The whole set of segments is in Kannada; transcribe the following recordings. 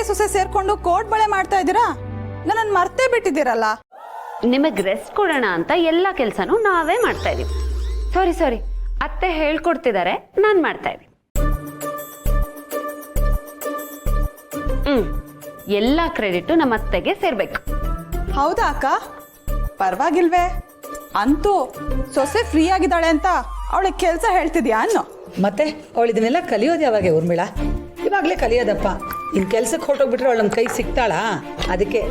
ಸೊಸೆ ಸೇರ್ಕೊಂಡು ಕೋಟ್ ಬಳೆ ಮಾಡ್ತಾ ಇದ್ದೀರಾ? ನನ್ನ ಮರ್ತೇ ಬಿಟ್ಟಿದ್ದೀರಲ್ಲ. ನಿಮಗೆ ರೆಸ್ಟ್ ಕೊಡೋಣ ಅಂತ ಎಲ್ಲ ಕೆಲಸನೂ ನಾವೇ ಮಾಡ್ತಾ ಇದೀವಿ. ಸಾರಿ ಅತ್ತೆ ಹೇಳ್ಕೊಡ್ತಿದ್ದಾರೆ, ನಾನು ಮಾಡ್ತಾ ಇದ್ದೀನಿ. ಎಲ್ಲ ಕ್ರೆಡಿಟ್ ನಮ್ಮ ಅತ್ತೆಗೆ ಸೇರ್ಬೇಕು. ಹೌದಾ ಅಕ್ಕ? ಪರವಾಗಿಲ್ವೇ? ಅಂತೂ ಸೊಸೆ ಫ್ರೀ ಆಗಿದ್ದಾಳೆ ಅಂತ ಅವಳಿಗೆ ಕೆಲಸ ಹೇಳ್ತಿದ್ಯಾ ಅನ್ನೋ. ಮತ್ತೆ ಅವಳು ಇದನ್ನೆಲ್ಲ ಕಲಿಯೋದು ಯಾವಾಗ ಊರ್ಮಿಳಾ? ಇವಾಗಲೇ ಕಲಿಯೋದಪ್ಪ. ಇನ್ನು ಕೆಲ್ಸಕ್ಕೆ ಹೊರಟೋಗ್ಬಿಟ್ರೆ ಅವಳು ನಮ್ಮ ಕೈ ಸಿಗ್ತಾಳಾ? ಅದಕ್ಕೆ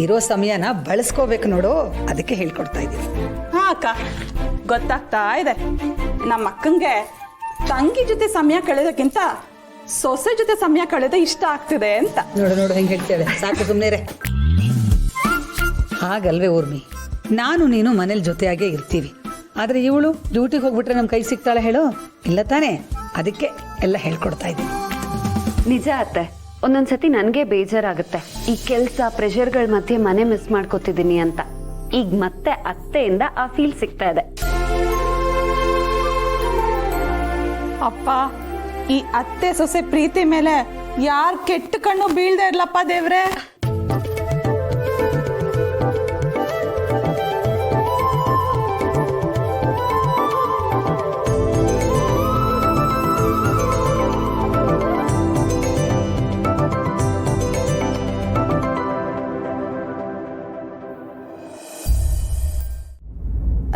ಇರೋ ಸಮಯನ ಬಳಸ್ಕೋಬೇಕು ನೋಡು, ಅದಕ್ಕೆ ಹೇಳ್ಕೊಡ್ತಾ ಇದ್ದೀವಿ. ಹಾ ಅಕ್ಕ, ಗೊತ್ತಾಗ್ತಾ ಇದೆ. ನಮ್ಮ ಅಕ್ಕಂಗೆ ತಂಗಿ ಜೊತೆ ಸಮಯ ಕಳೆಯೋದಕ್ಕಿಂತ ಸೊಸೆ ಜೊತೆ ಸಮಯ ಕಳೆದ ಇಷ್ಟ ಆಗ್ತಿದೆ ಅಂತ. ನೋಡು ಹೆಂಗೆ ಹೇಳ್ತೇವೆ. ಸಾಕು ಸುಮ್ಮನೆ. ಹಾಗಲ್ವೇ ಊರ್ಮಿ, ನಾನು ನೀನು ಮನೇಲಿ ಜೊತೆಯಾಗೇ ಇರ್ತೀವಿ. ಆದ್ರೆ ಇವಳು ಡ್ಯೂಟಿಗೆ ಹೋಗ್ಬಿಟ್ರೆ ನಮ್ಮ ಕೈ ಸಿಗ್ತಾಳೆ ಹೇಳು? ಇಲ್ಲ ತಾನೇ? ಅದಕ್ಕೆ ಎಲ್ಲ ಹೇಳ್ಕೊಡ್ತಾ ಇದ್ದೀನಿ. ನಿಜ ಅತ್ತೆ, ಒಂದೊಂದ್ಸತಿ ನನಗೆ ಬೇಜಾರಾಗುತ್ತೆ ಈ ಕೆಲಸ ಪ್ರೆಷರ್ಗಳ ಮಧ್ಯೆ ಮನೆ ಮಿಸ್ ಮಾಡ್ಕೋತಿದ್ದೀನಿ ಅಂತ. ಈಗ ಮತ್ತೆ ಅತ್ತೆಯಿಂದ ಆ ಫೀಲ್ ಸಿಗ್ತಾ ಇದೆ. ಅಪ್ಪ, ಈ ಅತ್ತೆ ಸೊಸೆ ಪ್ರೀತಿ ಮೇಲೆ ಯಾರ್ ಕೆಟ್ಟ ಕಣ್ಣು ಬೀಳ್ದೆ ಇರ್ಲಪ್ಪ ದೇವ್ರೆ.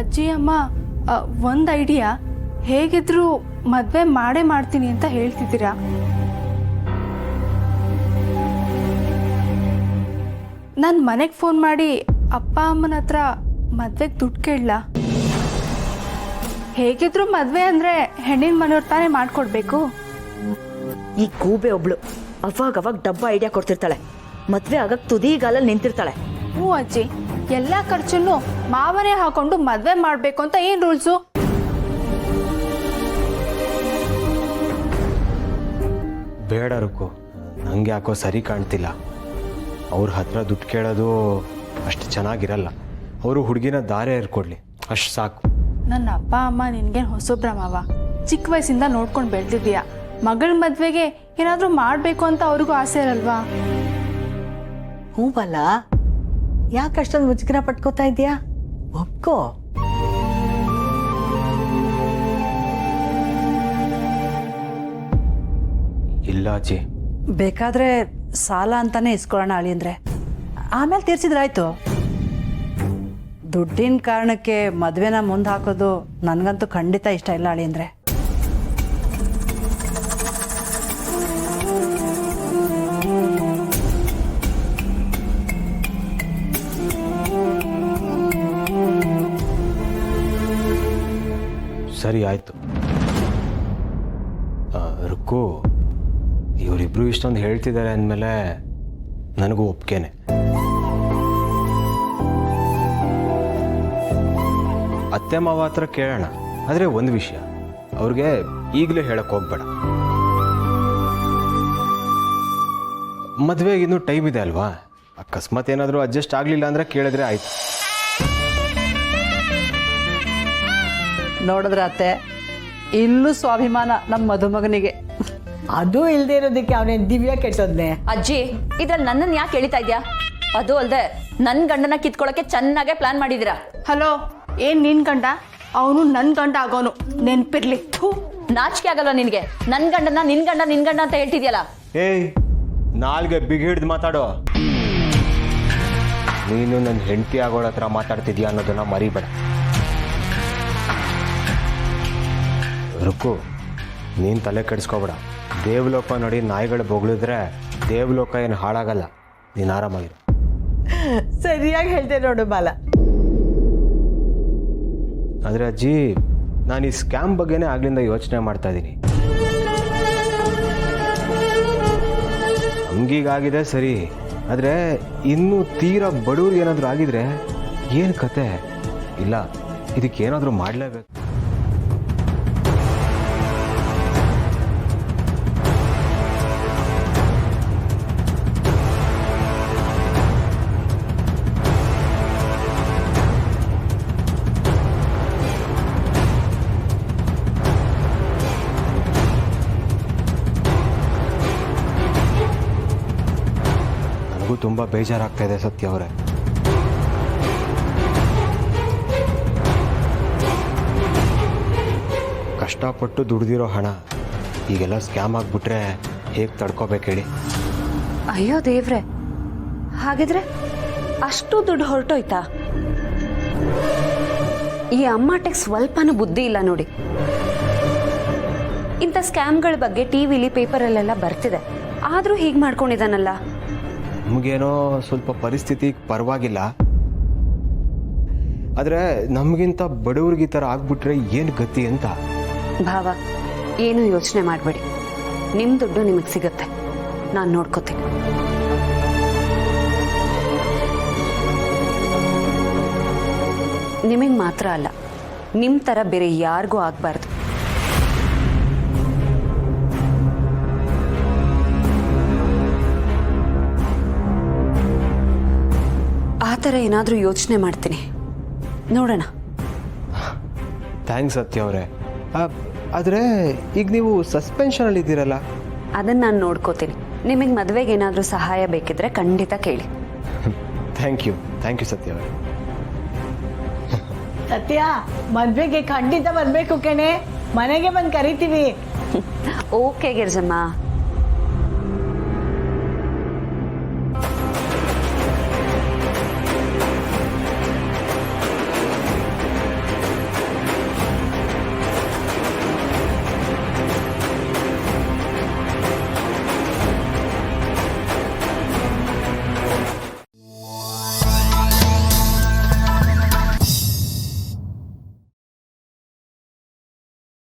ಅಜ್ಜಿ ಅಮ್ಮ, ಒಂದು ಐಡಿಯಾ. ಹೇಗಿದ್ರು ಮದುವೆ ಮಾಡೇ ಮಾಡ್ತೀನಿ ಅಂತ ಹೇಳ್ತಿದ್ದೀರಾ. ನಾನು ಮನೆಗೆ ಫೋನ್ ಮಾಡಿ ಅಪ್ಪ ಅಮ್ಮನ ಹತ್ರ ಮದುವೆಗೆ ದುಡ್ಡು ಕೇಳಲ್ಲ? ಹೇಗಿದ್ರು ಮದುವೆ ಅಂದರೆ ಹೆಣ್ಣಿನ ಮನೆಯವ್ರು ತಾನೇ ಮಾಡಿಕೊಡ್ಬೇಕು. ಈ ಕೂಬೆ ಒಬ್ಳು ಅವಾಗ ಡಬ್ಬ ಐಡಿಯಾ ಕೊಡ್ತಿರ್ತಾಳೆ. ಮದುವೆ ಆಗಕ್ಕೆ ತುದಿಗಾಲಲ್ಲಿ ನಿಂತಿರ್ತಾಳೆ. ಹ್ಞೂ ಅಜ್ಜಿ, ಎಲ್ಲ ಖರ್ಚನ್ನು ಮಾವನೇ ಹಾಕೊಂಡು ಮದುವೆ ಮಾಡಬೇಕು ಅಂತ ಏನು ರೂಲ್ಸು? ಬೇಡ ರುಕ್ಕು, ನಂಗೆ ಯಾಕೋ ಸರಿ ಕಾಣ್ತಿಲ್ಲ. ಅವ್ರ ಹತ್ರ ದುಡ್ಡು ಕೇಳೋದು ಅಷ್ಟು ಚೆನ್ನಾಗಿರಲ್ಲ. ಅವರು ಹುಡುಗಿನ ದಾರಿ ಏರ್ಕೊಡ್ಲಿ, ಅಷ್ಟು ಸಾಕು. ನನ್ನ ಅಪ್ಪ ಅಮ್ಮ ನಿನ್ಗೇನು ಹೊಸೊಬ್ರ ಮಾವ? ಚಿಕ್ಕ ವಯಸ್ಸಿಂದ ನೋಡ್ಕೊಂಡು ಬೆಳೆದಿದ್ದೀಯಾ. ಮಗಳ ಮದುವೆಗೆ ಏನಾದರೂ ಮಾಡಬೇಕು ಅಂತ ಅವ್ರಿಗೂ ಆಸೆ ಇರಲ್ವಾ? ಹ್ಞೂ ಬಲ್ಲ, ಯಾಕೆ ಅಷ್ಟೊಂದು ಮುಜುಗರ ಪಟ್ಕೋತಾ ಇದೆಯಾ? ಒಪ್ಕೋ. ಇಲ್ಲ ಅಜ್ಜಿ, ಬೇಕಾದ್ರೆ ಸಾಲ ಅಂತಾನೆ ಇಸ್ಕೊಳ್ಳೋಣ ಅಳಿಯಂದ್ರೆ, ಆಮೇಲೆ ತೀರ್ಸಿದ್ರಾಯ್ತು. ದುಡ್ಡಿನ ಕಾರಣಕ್ಕೆ ಮದುವೆನ ಮುಂದೆ ಹಾಕೋದು ನನಗಂತೂ ಖಂಡಿತ ಇಷ್ಟ ಇಲ್ಲ ಅಳಿಯಂದ್ರೆ. ಸರಿ ಆಯ್ತು. ರುಕ್ಕು, ಇವರಿಬ್ರು ಇಷ್ಟೊಂದು ಹೇಳ್ತಿದ್ದಾರೆ ಅಂದಮೇಲೆ ನನಗೂ ಒಪ್ಕೇನೆ. ಅತ್ತೆ ಮಾವ ಹತ್ರ ಕೇಳೋಣ. ಆದರೆ ಒಂದು ವಿಷಯ, ಅವ್ರಿಗೆ ಈಗಲೇ ಹೇಳಕ್ಕೆ ಹೋಗ್ಬೇಡ. ಮದುವೆಗೆ ಇನ್ನೂ ಟೈಮ್ ಇದೆ ಅಲ್ವಾ? ಅಕಸ್ಮಾತ್ ಏನಾದರೂ ಅಡ್ಜಸ್ಟ್ ಆಗಲಿಲ್ಲ ಅಂದರೆ ಕೇಳಿದ್ರೆ ಆಯ್ತು. ನೋಡಿದ್ರ ಅತ್ತೆ, ಇಲ್ಲೂ ಸ್ವಾಭಿಮಾನ ನಮ್ಮ ಮದುಮಗನಿಗೆ. ಅದು ಇಲ್ಲದೆ ಇರೋದಕ್ಕೆ ಅವನೇನು ದಿವ್ಯ ಕೆಟ್ಟೋದ್ನೆ. ಅಜ್ಜಿ, ಇದ್ರಲ್ಲಿ ನನ್ನನ್ನು ಯಾಕೆ ಎಳಿತಾ ಇದ್ಯಾ? ಅದು ಅಲ್ಲದೆ ನನ್ನ ಗಂಡನ ಕಿತ್ಕೊಳ್ಳೋಕೆ ಚೆನ್ನಾಗೇ ಪ್ಲಾನ್ ಮಾಡಿದ್ದೀರಾ. ಹಲೋ, ಏನು ನಿನ್ನ ಗಂಡ? ಅವನು ನನ್ನ ಗಂಡ ಆಗೋನು, ನೆನ್ಪಿರ್ಲಿ. ನಾಚಿಕೆ ಆಗಲ್ಲ ನಿನಗೆ? ನನ್ನ ಗಂಡನ ನಿನ್ ಗಂಡ ಅಂತ ಹೇಳ್ತಿದ್ಯಲ್ಲ. ಏಯ್, ನಾಲ್ಗೆ ಬಿಗಿ ಹಿಡ್ದು ಮಾತಾಡೋ. ನೀನು ನನ್ನ ಹೆಂಡತಿ ಆಗೋಳ ಹತ್ರ ಮಾತಾಡ್ತಿದ್ಯಾ ಅನ್ನೋದನ್ನ ಮರಿಬೇಡ. ರುಕ್ಕು, ನೀನು ತಲೆ ಕೆಡಿಸ್ಕೋಬೇಡ. ದೇವಲೋಕ ನೋಡಿ ನಾಯಿಗಳು ಬೊಗಳಿದ್ರೆ ದೇವಲೋಕ ಏನು ಹಾಳಾಗಲ್ಲ. ನೀನು ಆರಾಮಾಗಿರು. ಸರಿಯಾಗಿ ಹೇಳ್ದೆ ನೋಡು ಬಾಲ. ಆದರೆ ಅಜ್ಜಿ, ನಾನು ಈ ಸ್ಕ್ಯಾಮ್ ಬಗ್ಗೆನೇ ಆಗ್ಲಿಂದ ಯೋಚನೆ ಮಾಡ್ತಾ ಇದ್ದೀನಿ. ಹಂಗೀಗಾಗಿದೆ ಸರಿ, ಆದರೆ ಇನ್ನೂ ತೀರಾ ಬಡವ್ರಿಗೆ ಏನಾದರೂ ಆಗಿದ್ರೆ ಏನು ಕತೆ? ಇಲ್ಲ, ಇದಕ್ಕೇನಾದರೂ ಮಾಡಲೇಬೇಕು. ತುಂಬ ಬೇಜಾರಾಗ್ತಾ ಇದೆ ಸತ್ಯ ಅವರೇ. ಕಷ್ಟಪಟ್ಟು ದುಡ್ದಿರೋ ಹಣ ಈಗೆಲ್ಲ ಸ್ಕ್ಯಾಮ್ ಆಗಿಬಿಟ್ರೆ ಹೇಗೆ ತಡ್ಕೋಬೇಕು ಹೇಳಿ? ಅಯ್ಯೋ ದೇವ್ರೆ, ಹಾಗಿದ್ರೆ ಅಷ್ಟು ದುಡ್ಡು ಹೊರಟೋಯ್ತಾ? ಈ ಅಮ್ಮಾಟೆಗೆ ಸ್ವಲ್ಪನೂ ಬುದ್ಧಿ ಇಲ್ಲ ನೋಡಿ. ಇಂಥ ಸ್ಕ್ಯಾಮ್ಗಳ ಬಗ್ಗೆ ಟಿವಿಲಿ ಪೇಪರಲ್ಲೆಲ್ಲ ಬರ್ತಿದೆ, ಆದರೂ ಹೀಗೆ ಮಾಡ್ಕೊಂಡಿದ್ದಾನಲ್ಲ. ನಮಗೇನೋ ಸ್ವಲ್ಪ ಪರಿಸ್ಥಿತಿ ಪರವಾಗಿಲ್ಲ, ಆದರೆ ನಮಗಿಂತ ಬಡವ್ರಿಗೆ ಈ ಥರ ಆಗ್ಬಿಟ್ರೆ ಏನು ಗತಿ ಅಂತ. ಭಾವ, ಏನು ಯೋಚನೆ ಮಾಡಬೇಡಿ, ನಿಮ್ಮ ದುಡ್ಡು ನಿಮಗೆ ಸಿಗುತ್ತೆ, ನಾನು ನೋಡ್ಕೋತೀನಿ. ನಿಮಗೆ ಮಾತ್ರ ಅಲ್ಲ, ನಿಮ್ಮ ಥರ ಬೇರೆ ಯಾರಿಗೂ ಆಗಬಾರ್ದು. ಆ ಥರ ಏನಾದರೂ ಯೋಚನೆ ಮಾಡ್ತೀನಿ, ನೋಡೋಣ. ಥ್ಯಾಂಕ್ಸ್ ಸತ್ಯ ಅವರೇ. ಆದರೆ ಈಗ ನೀವು ಸಸ್ಪೆನ್ಷನಲ್ಲಿ ಇದ್ದೀರಲ್ಲ? ಅದನ್ನು ನಾನು ನೋಡ್ಕೋತೀನಿ. ನಿಮಗೆ ಮದುವೆಗೆ ಏನಾದರೂ ಸಹಾಯ ಬೇಕಿದ್ರೆ ಖಂಡಿತ ಕೇಳಿ. ಥ್ಯಾಂಕ್ ಯು ಸತ್ಯ ಅವರೇ. ಸತ್ಯ, ಮದ್ವೆಗೆ ಖಂಡಿತ ಬರ್ಬೇಕು ಕಣೆ, ಮನೆಗೆ ಬಂದು ಕರಿತೀವಿ. ಓಕೆ ಗಿರ್ಜಮ್ಮ.